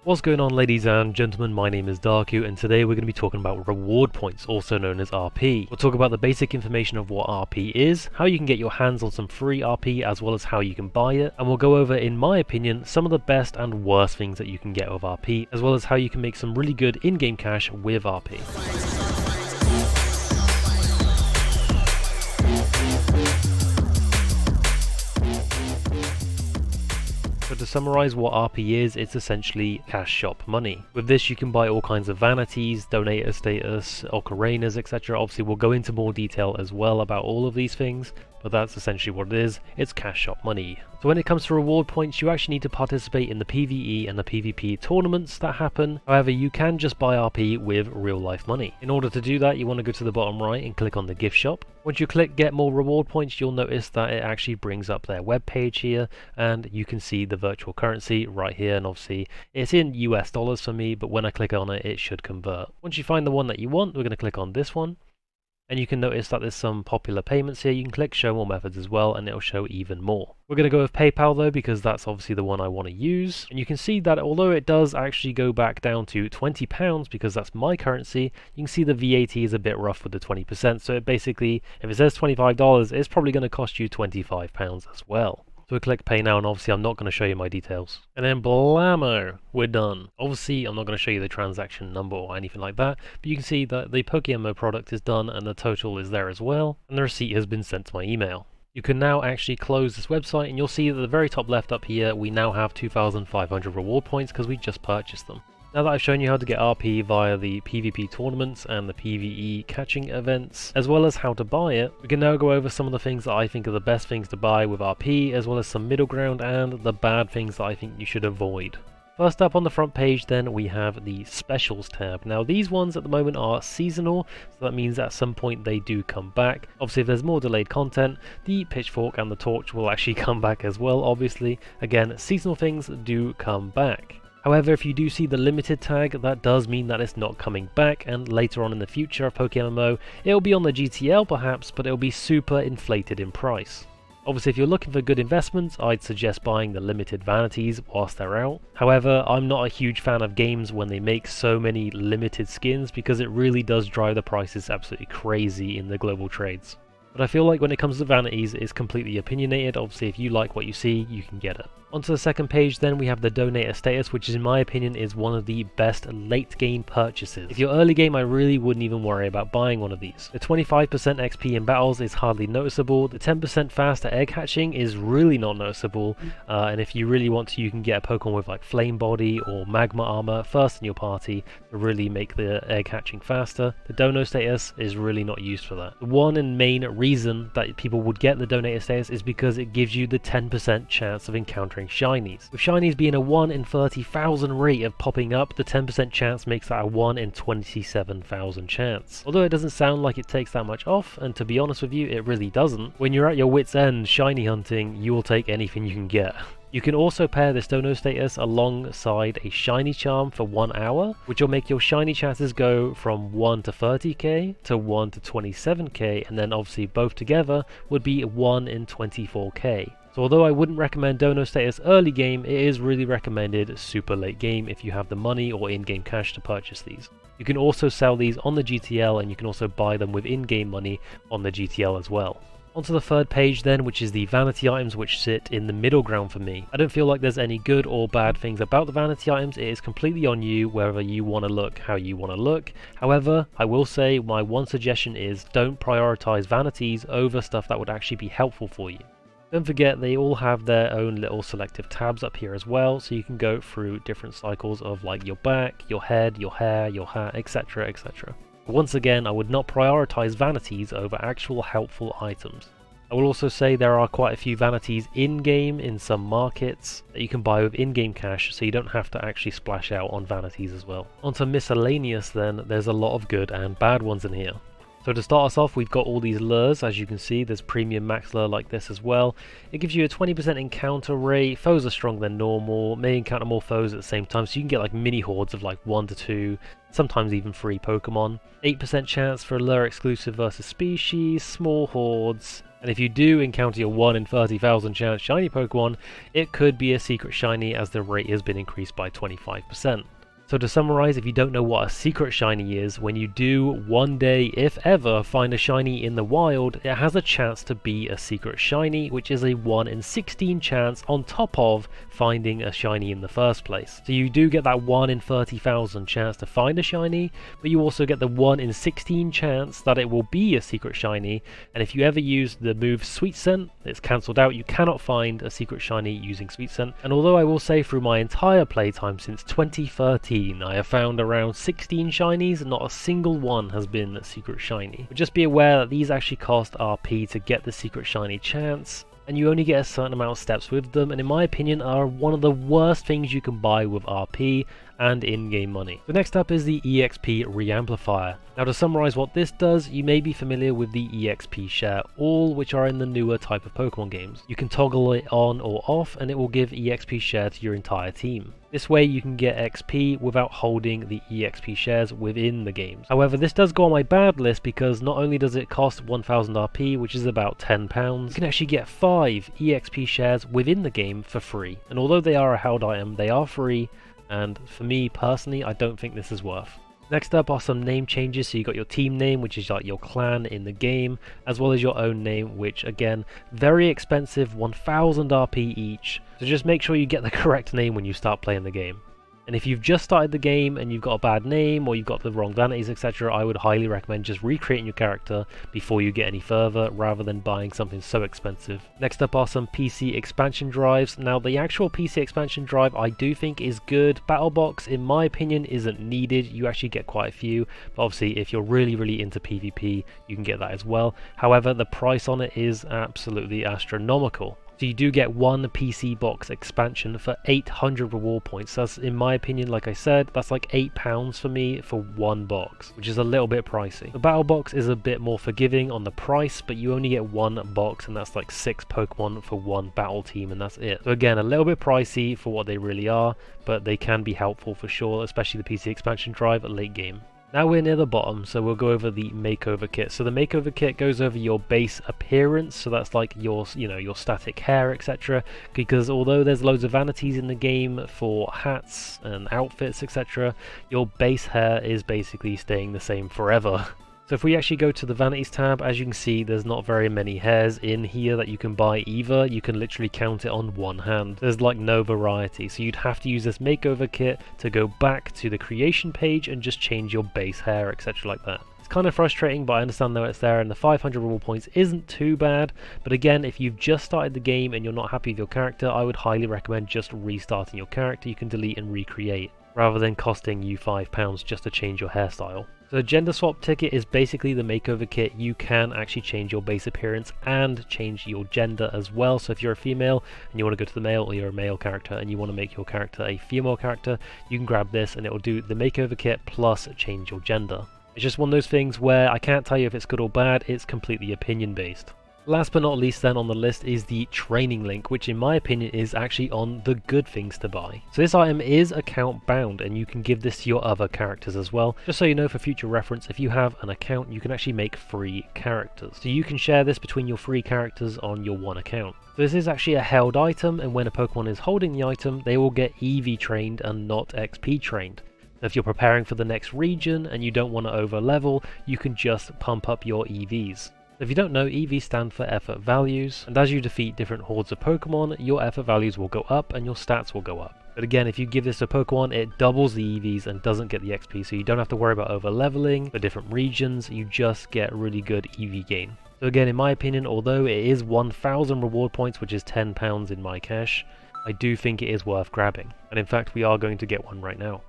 What's going on, ladies and gentlemen? My name is Darku, and today we're going to be talking about reward points, also known as RP. We'll talk about the basic information of what RP is, how you can get your hands on some free RP, as well as how you can buy it, and we'll go over, in my opinion, some of the best and worst things that you can get with RP, as well as how you can make some really good in-game cash with RP. So to summarise what RP is, it's essentially cash shop money. With this you can buy all kinds of vanities, donator status, Ocarinas, etc. Obviously we'll go into more detail as well about all of these things, but that's essentially what it is. It's cash shop money. So when it comes to reward points, you actually need to participate in the PvE and the PvP tournaments that happen. However, you can just buy RP with real life money. In order to do that, you want to go to the bottom right and click on the gift shop. Once you click get more reward points, you'll notice that it actually brings up their web page here, and you can see the virtual currency right here, and obviously it's in US dollars for me, but when I click on it, it should convert. Once you find the one that you want, we're going to click on this one. And you can notice that there's some popular payments here. You can click show more methods as well, and it'll show even more. We're going to go with PayPal though, because that's obviously the one I want to use. And you can see that although it does actually go back down to £20, because that's my currency, you can see the VAT is a bit rough with the 20%. So it basically, if it says $25, it's probably going to cost you £25 as well. So we click pay now, and obviously I'm not going to show you my details. And then blammo, we're done. Obviously I'm not going to show you the transaction number or anything like that, but you can see that the PokeMMO product is done and the total is there as well, and the receipt has been sent to my email. You can now actually close this website, and you'll see at the very top left up here, we now have 2,500 reward points because we just purchased them. Now that I've shown you how to get RP via the PvP tournaments and the PvE catching events, as well as how to buy it, we can now go over some of the things that I think are the best things to buy with RP, as well as some middle ground and the bad things that I think you should avoid. First up on the front page then, we have the specials tab. Now these ones at the moment are seasonal, so that means at some point they do come back. Obviously if there's more delayed content, the pitchfork and the torch will actually come back as well, obviously. Again, seasonal things do come back. However, if you do see the limited tag, that does mean that it's not coming back, and later on in the future of PokeMMO, it'll be on the GTL perhaps, but it'll be super inflated in price. Obviously, if you're looking for good investments, I'd suggest buying the limited vanities whilst they're out. However, I'm not a huge fan of games when they make so many limited skins, because it really does drive the prices absolutely crazy in the global trades. But I feel like when it comes to vanities, it's completely opinionated. Obviously, if you like what you see, you can get it. Onto the second page then, we have the donator status, which in my opinion is one of the best late game purchases. If you're early game, I really wouldn't even worry about buying one of these. The 25% XP in battles is hardly noticeable. The 10% faster egg hatching is really not noticeable. And if you really want to, you can get a Pokemon with like Flame Body or Magma Armor first in your party to really make the egg hatching faster. The dono status is really not used for that. The one and main reason that people would get the donator status is because it gives you the 10% chance of encountering shinies. With shinies being a 1 in 30,000 rate of popping up, the 10% chance makes that a 1 in 27,000 chance. Although it doesn't sound like it takes that much off, and to be honest with you, it really doesn't. When you're at your wit's end shiny hunting, you will take anything you can get. You can also pair this dono status alongside a shiny charm for 1 hour, which will make your shiny chances go from 1 to 30k to 1 to 27k, and then obviously both together would be 1 in 24k. So although I wouldn't recommend dono status early game, it is really recommended super late game if you have the money or in-game cash to purchase these. You can also sell these on the GTL, and you can also buy them with in-game money on the GTL as well. Onto the third page then, which is the vanity items, which sit in the middle ground for me. I don't feel like there's any good or bad things about the vanity items. It is completely on you whether you want to look how you want to look. However, I will say my one suggestion is don't prioritize vanities over stuff that would actually be helpful for you. Don't forget they all have their own little selective tabs up here as well, so you can go through different cycles of like your back, your head, your hair, your hat, etc, etc. Once again, I would not prioritize vanities over actual helpful items. I will also say there are quite a few vanities in-game in some markets that you can buy with in-game cash, so you don't have to actually splash out on vanities as well. Onto miscellaneous then, there's a lot of good and bad ones in here. So to start us off, we've got all these lures. As you can see, there's premium max lure like this as well. It gives you a 20% encounter rate. Foes are stronger than normal, may encounter more foes at the same time, so you can get like mini hordes of like 1 to 2, sometimes even 3 Pokemon. 8% chance for a lure exclusive versus species, small hordes, And if you do encounter your 1 in 30,000 chance shiny Pokemon, it could be a secret shiny as the rate has been increased by 25%. So to summarize, if you don't know what a secret shiny is, when you do one day, if ever, find a shiny in the wild, it has a chance to be a secret shiny, which is a 1 in 16 chance on top of finding a shiny in the first place. So you do get that 1 in 30,000 chance to find a shiny, but you also get the 1 in 16 chance that it will be a secret shiny, and if you ever use the move Sweet Scent, it's cancelled out. You cannot find a secret shiny using Sweet Scent. And although I will say through my entire playtime since 2013, I have found around 16 shinies, not a single one has been a secret shiny. But just be aware that these actually cost RP to get the secret shiny chance, and you only get a certain amount of steps with them, and in my opinion are one of the worst things you can buy with RP and in-game money. The next up is the EXP Reamplifier. Now to summarize what this does, you may be familiar with the EXP Share All, which are in the newer type of Pokemon games. You can toggle it on or off and it will give EXP share to your entire team. This way you can get XP without holding the EXP shares within the games. However, this does go on my bad list because not only does it cost 1000 RP, which is about £10, you can actually get 5 EXP shares within the game for free. And although they are a held item, they are free, and for me personally, I don't think this is worth. Next up are some name changes. So you got your team name, which is like your clan in the game, as well as your own name, which again, very expensive, 1000 RP each. So just make sure you get the correct name when you start playing the game. And if you've just started the game and you've got a bad name or you've got the wrong vanities, etc., I would highly recommend just recreating your character before you get any further, rather than buying something so expensive. Next up are some PC expansion drives. Now the actual PC expansion drive I do think is good. Battle Box, in my opinion, isn't needed. You actually get quite a few, but obviously if you're really into PvP, you can get that as well. However, the price on it is absolutely astronomical. So you do get one PC box expansion for 800 reward points. That's, in my opinion, like I said, that's like £8 for me for one box, which is a little bit pricey. The battle box is a bit more forgiving on the price, but you only get one box, and that's like 6 Pokemon for one battle team, and that's it. So again, a little bit pricey for what they really are, but they can be helpful for sure, especially the PC expansion drive at late game. Now we're near the bottom, so we'll go over the makeover kit. So the makeover kit goes over your base appearance, so that's like your, your static hair, etc. Because although there's loads of vanities in the game for hats and outfits, etc., your base hair is basically staying the same forever. So if we actually go to the Vanities tab, as you can see, there's not very many hairs in here that you can buy either. You can literally count it on one hand. There's like no variety, so you'd have to use this makeover kit to go back to the creation page and just change your base hair, etc. like that. It's kind of frustrating, but I understand that it's there, and the 500 reward points isn't too bad. But again, if you've just started the game and you're not happy with your character, I would highly recommend just restarting your character. You can delete and recreate, rather than costing you £5 just to change your hairstyle. So the gender swap ticket is basically the makeover kit. You can actually change your base appearance and change your gender as well. So if you're a female and you want to go to the male, or you're a male character and you want to make your character a female character, you can grab this and it will do the makeover kit plus change your gender. It's just one of those things where I can't tell you if it's good or bad, it's completely opinion based. Last but not least then on the list is the training link, which in my opinion is actually on the good things to buy. So this item is account bound, and you can give this to your other characters as well. Just so you know, for future reference, if you have an account, you can actually make free characters. So you can share this between your free characters on your one account. So this is actually a held item, and when a Pokemon is holding the item, they will get EV trained and not XP trained. If you're preparing for the next region and you don't want to over level, you can just pump up your EVs. If you don't know, EV stand for effort values, and as you defeat different hordes of Pokemon, your effort values will go up and your stats will go up. But again, if you give this to Pokemon, it doubles the EVs and doesn't get the XP, so you don't have to worry about over leveling for different regions, you just get really good EV gain. So again, in my opinion, although it is 1000 reward points, which is £10 in my cash, I do think it is worth grabbing. And in fact, we are going to get one right now.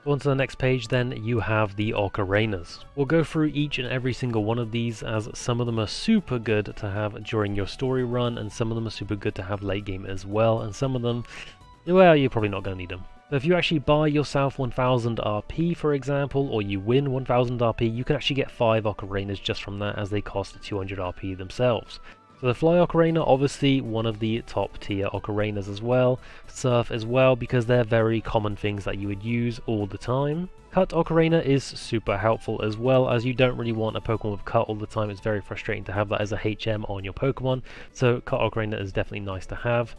On to the next page then, you have the Ocarinas. We'll go through each and every single one of these, as some of them are super good to have during your story run, and some of them are super good to have late game as well, and some of them, well, you're probably not going to need them. So if you actually buy yourself 1000 RP, for example, or you win 1000 RP, you can actually get 5 Ocarinas just from that, as they cost 200 RP themselves. So the Fly Ocarina, obviously one of the top tier Ocarinas as well. Surf as well, because they're very common things that you would use all the time. Cut Ocarina is super helpful as well, as you don't really want a Pokemon with Cut all the time. It's very frustrating to have that as a HM on your Pokemon, so Cut Ocarina is definitely nice to have.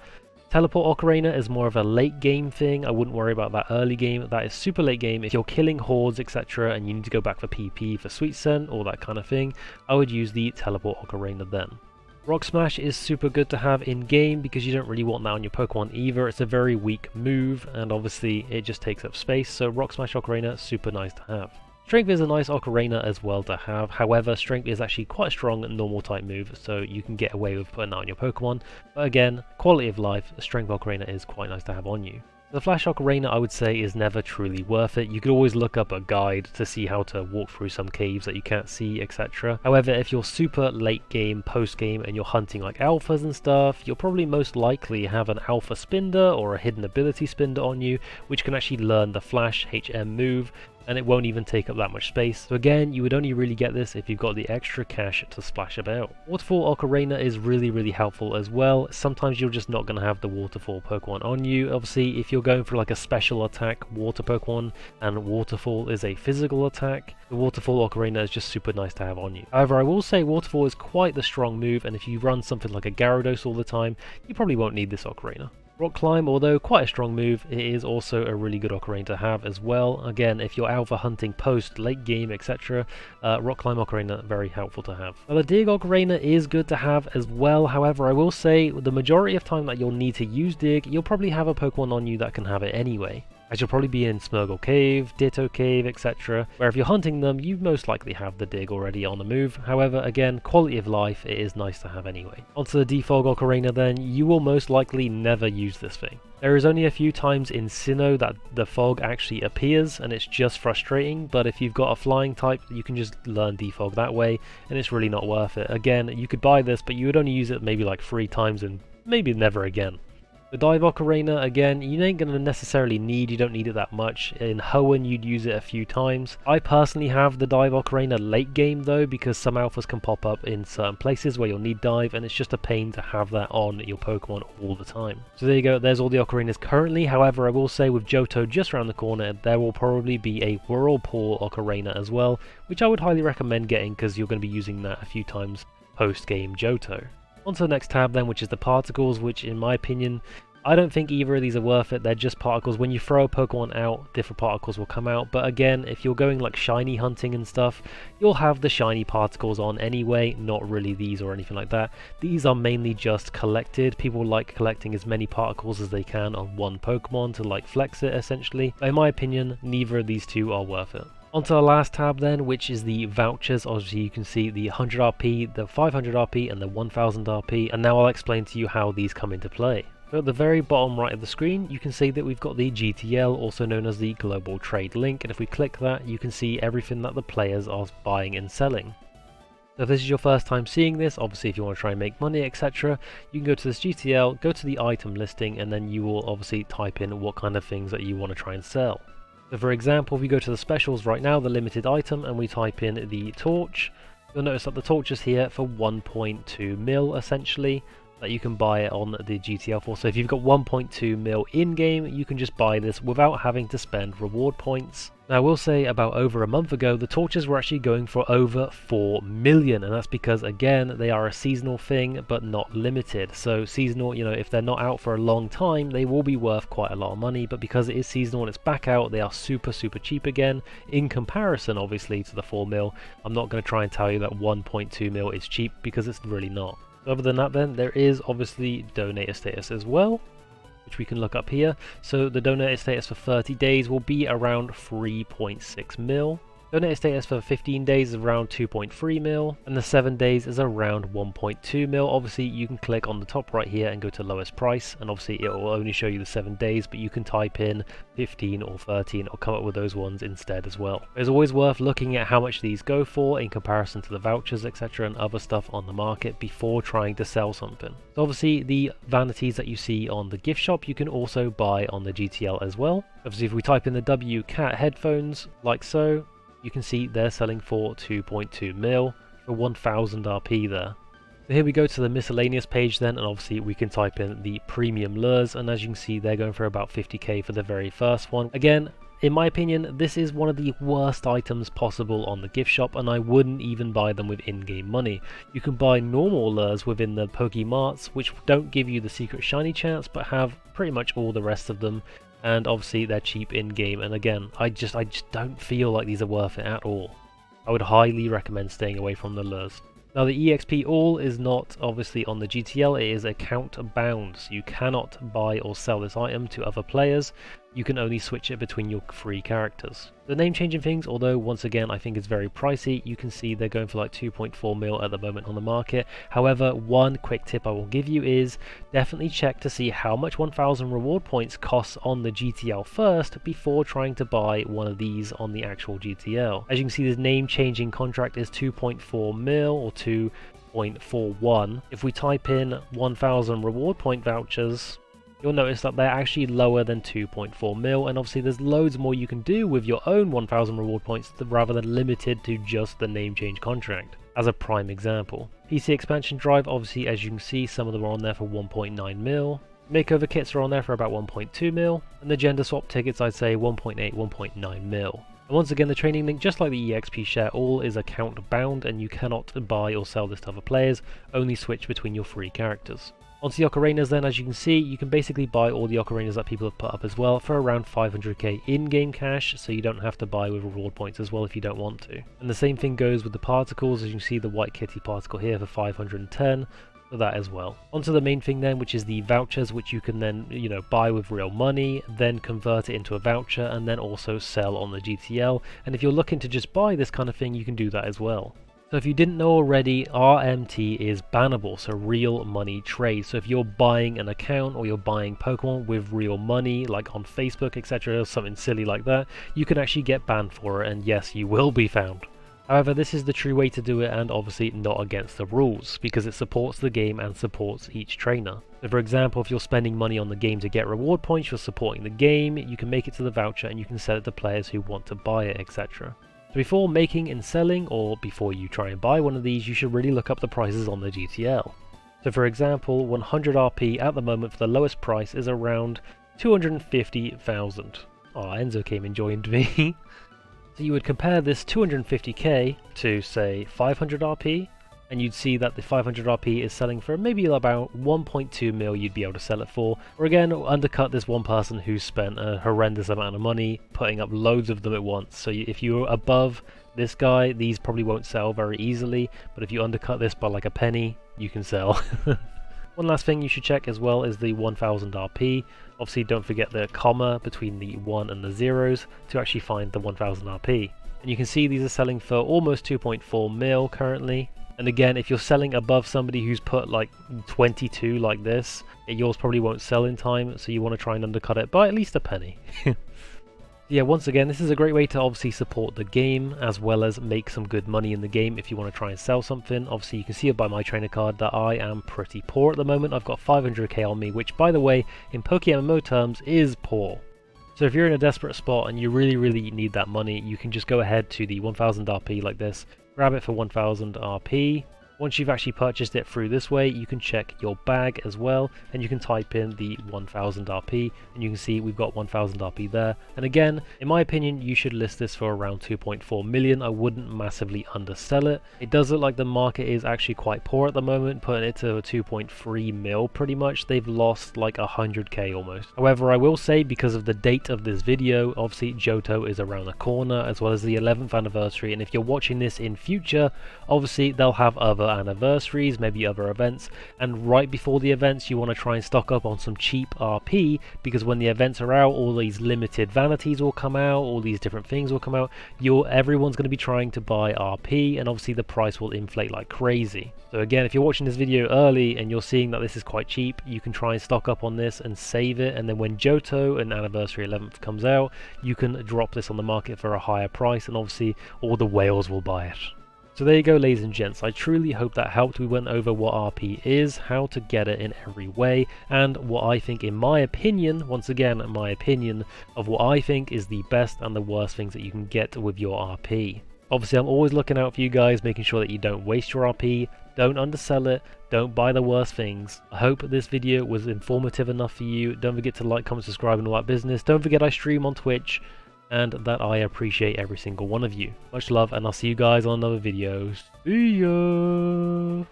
Teleport Ocarina is more of a late game thing. I wouldn't worry about that early game. That is super late game. If you're killing hordes, etc., and you need to go back for PP, for Sweet Scent, or that kind of thing, I would use the Teleport Ocarina then. Rock Smash is super good to have in game because you don't really want that on your Pokemon either. It's a very weak move, and obviously it just takes up space, so Rock Smash Ocarina, super nice to have. Strength is a nice Ocarina as well to have. However, Strength is actually quite a strong normal type move, so you can get away with putting that on your Pokemon. But again, quality of life, Strength Ocarina is quite nice to have on you. The Flash Ocarina, I would say, is never truly worth it. You could always look up a guide to see how to walk through some caves that you can't see, etc. However, if you're super late game, post game, and you're hunting like alphas and stuff, you'll probably most likely have an alpha Spinder or a hidden ability Spinder on you, which can actually learn the Flash HM move, and it won't even take up that much space. So again, you would only really get this if you've got the extra cash to splash about. Waterfall Ocarina is really helpful as well. Sometimes you're just not going to have the Waterfall Pokemon on you. Obviously, if you're going for like a special attack Water Pokemon, and Waterfall is a physical attack, the Waterfall Ocarina is just super nice to have on you. However, I will say Waterfall is quite the strong move, and if you run something like a Gyarados all the time, you probably won't need this Ocarina. Rock Climb, although quite a strong move, it is also a really good Ocarina to have as well. Again, if you're alpha hunting post, late game, etc., Rock Climb Ocarina, very helpful to have. Well, the Dig Ocarina is good to have as well. However, I will say the majority of time that you'll need to use Dig, you'll probably have a Pokemon on you that can have it anyway, as you'll probably be in Smeargle Cave, Ditto Cave, etc., where if you're hunting them, you most likely have the Dig already on the move. However, again, quality of life, it is nice to have anyway. Onto the Defog Ocarina then, you will most likely never use this thing. There is only a few times in Sinnoh that the fog actually appears, and it's just frustrating, but if you've got a flying type, you can just learn Defog that way, and it's really not worth it. Again, you could buy this, but you would only use it maybe like 3 times and maybe never again. The Dive Ocarina, again, you ain't going to necessarily need, you don't need it that much. In Hoenn, you'd use it a few times. I personally have the Dive Ocarina late game though, because some alphas can pop up in certain places where you'll need Dive, and it's just a pain to have that on your Pokemon all the time. So there you go, there's all the Ocarinas currently. However, I will say with Johto just around the corner, there will probably be a Whirlpool Ocarina as well, which I would highly recommend getting because you're going to be using that a few times post-game Johto. On to the next tab then, which is the particles, which in my opinion, I don't think either of these are worth it. They're just particles. When you throw a Pokemon out, different particles will come out. But again, if you're going like shiny hunting and stuff, you'll have the shiny particles on anyway, not really these or anything like that. These are mainly just collected. People like collecting as many particles as they can on one Pokemon to like flex it essentially. But in my opinion, neither of these two are worth it. Onto the last tab then, which is the vouchers. Obviously you can see the 100 RP, the 500 RP and the 1000 RP, and now I'll explain to you how these come into play. So at the very bottom right of the screen, you can see that we've got the GTL, also known as the Global Trade Link, and if we click that, you can see everything that the players are buying and selling. So if this is your first time seeing this, obviously if you want to try and make money, etc., you can go to this GTL, go to the item listing, and then you will obviously type in what kind of things that you want to try and sell. So for example, if we go to the specials right now, the limited item, and we type in the torch, you'll notice that the torch is here for 1.2 mil essentially, that you can buy it on the GTL for. So if you've got 1.2 mil in-game, you can just buy this without having to spend reward points. Now I will say about over a month ago, the torches were actually going for over 4 million, and that's because again, they are a seasonal thing, but not limited. So seasonal, you know, if they're not out for a long time, they will be worth quite a lot of money, but because it is seasonal and it's back out, they are super cheap again, in comparison obviously to the 4 mil. I'm not going to try and tell you that 1.2 mil is cheap, because it's really not. Other than that then, there is obviously donator status as well, which we can look up here. So the donator status for 30 days will be around 3.6 mil. Donator status for 15 days is around 2.3 mil, and the 7 days is around 1.2 mil. Obviously you can click on the top right here and go to lowest price, and obviously it will only show you the 7 days, but you can type in 15 or 13 or come up with those ones instead as well. It's always worth looking at how much these go for in comparison to the vouchers, etc., and other stuff on the market before trying to sell something. So obviously the vanities that you see on the gift shop you can also buy on the GTL as well. Obviously if we type in the WCAT headphones like so, you can see they're selling for 2.2 mil for 1000 RP there. So here we go to the miscellaneous page then, and obviously we can type in the premium lures, and as you can see they're going for about 50k for the very first one. Again, in my opinion, this is one of the worst items possible on the gift shop, and I wouldn't even buy them with in-game money. You can buy normal lures within the PokeMarts, which don't give you the secret shiny chance, but have pretty much all the rest of them, and obviously they're cheap in-game, and again, I just don't feel like these are worth it at all. I would highly recommend staying away from the lures. Now the EXP all is not obviously on the GTL, it is account bound, so you cannot buy or sell this item to other players, you can only switch it between your free characters. The name changing things, although once again I think it's very pricey, you can see they're going for like 2.4 mil at the moment on the market. However, one quick tip I will give you is definitely check to see how much 1000 reward points costs on the GTL first before trying to buy one of these on the actual GTL. As you can see, this name changing contract is 2.4 mil or 2.41. If we type in 1000 reward point vouchers, you'll notice that they're actually lower than 2.4 mil, and obviously there's loads more you can do with your own 1000 reward points rather than limited to just the name change contract, as a prime example. PC expansion drive, obviously as you can see, some of them are on there for 1.9 mil. Makeover kits are on there for about 1.2 mil, and the gender swap tickets I'd say 1.8, 1.9 mil. And once again, the training link, just like the EXP share, all is account bound, and you cannot buy or sell this to other players, only switch between your free characters. Onto the Ocarinas then, as you can see, you can basically buy all the Ocarinas that people have put up as well for around 500k in-game cash, so you don't have to buy with reward points as well if you don't want to. And the same thing goes with the particles, as you can see the white kitty particle here for 510, for that as well. Onto the main thing then, which is the vouchers, which you can then, buy with real money, then convert it into a voucher, and then also sell on the GTL. And if you're looking to just buy this kind of thing, you can do that as well. So if you didn't know already, RMT is bannable, so real money trade. So if you're buying an account or you're buying Pokemon with real money, like on Facebook, etc., something silly like that, you can actually get banned for it, and yes, you will be found. However, this is the true way to do it, and obviously not against the rules, because it supports the game and supports each trainer. So for example, if you're spending money on the game to get reward points, you're supporting the game, you can make it to the voucher and you can sell it to players who want to buy it, etc. So before making and selling, or before you try and buy one of these, you should really look up the prices on the GTL. So for example, 100 RP at the moment for the lowest price is around 250,000. Oh, Enzo came and joined me. So you would compare this 250k to say 500 RP, and you'd see that the 500 RP is selling for maybe about 1.2 mil you'd be able to sell it for. Or again, undercut this one person who spent a horrendous amount of money putting up loads of them at once. So if you're above this guy, these probably won't sell very easily, but if you undercut this by like a penny, you can sell. One last thing you should check as well is the 1000 RP. Obviously don't forget the comma between the 1 and the zeros to actually find the 1000 RP. And you can see these are selling for almost 2.4 mil currently. And again, if you're selling above somebody who's put like 22 like this, yours probably won't sell in time, so you want to try and undercut it by at least a penny. Yeah, once again, this is a great way to obviously support the game as well as make some good money in the game if you want to try and sell something. Obviously you can see it by my trainer card that I am pretty poor at the moment. I've got 500k on me, which by the way, in PokeMMO terms, is poor. So if you're in a desperate spot and you really need that money, you can just go ahead to the 1000 RP like this, grab it for 1000 RP. Once you've actually purchased it through this way, you can check your bag as well, and you can type in the 1000 RP, and you can see we've got 1000 RP there. And again, in my opinion, you should list this for around 2.4 million. I wouldn't massively undersell it. It does look like the market is actually quite poor at the moment, putting it to 2.3 mil pretty much. They've lost like 100k almost. However, I will say, because of the date of this video, obviously Johto is around the corner, as well as the 11th anniversary, and if you're watching this in future, obviously they'll have other anniversaries, maybe other events, and right before the events you want to try and stock up on some cheap RP, because when the events are out, all these limited vanities will come out, all these different things will come out, everyone's going to be trying to buy RP, and obviously the price will inflate like crazy. So again, if you're watching this video early and you're seeing that this is quite cheap, you can try and stock up on this and save it, and then when Johto and Anniversary 11th comes out, you can drop this on the market for a higher price, and obviously all the whales will buy it. So there you go, ladies and gents. I truly hope that helped. We went over what RP is, how to get it in every way, and what I think, in my opinion, once again, my opinion of what I think is the best and the worst things that you can get with your RP. Obviously, I'm always looking out for you guys, making sure that you don't waste your RP. Don't undersell it, don't buy the worst things. I hope this video was informative enough for you. Don't forget to like, comment, subscribe and all that business. Don't forget I stream on Twitch and that I appreciate every single one of you. Much love, and I'll see you guys on another video. See ya!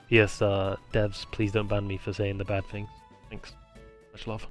Yes, devs, please don't ban me for saying the bad things. Thanks. Much love.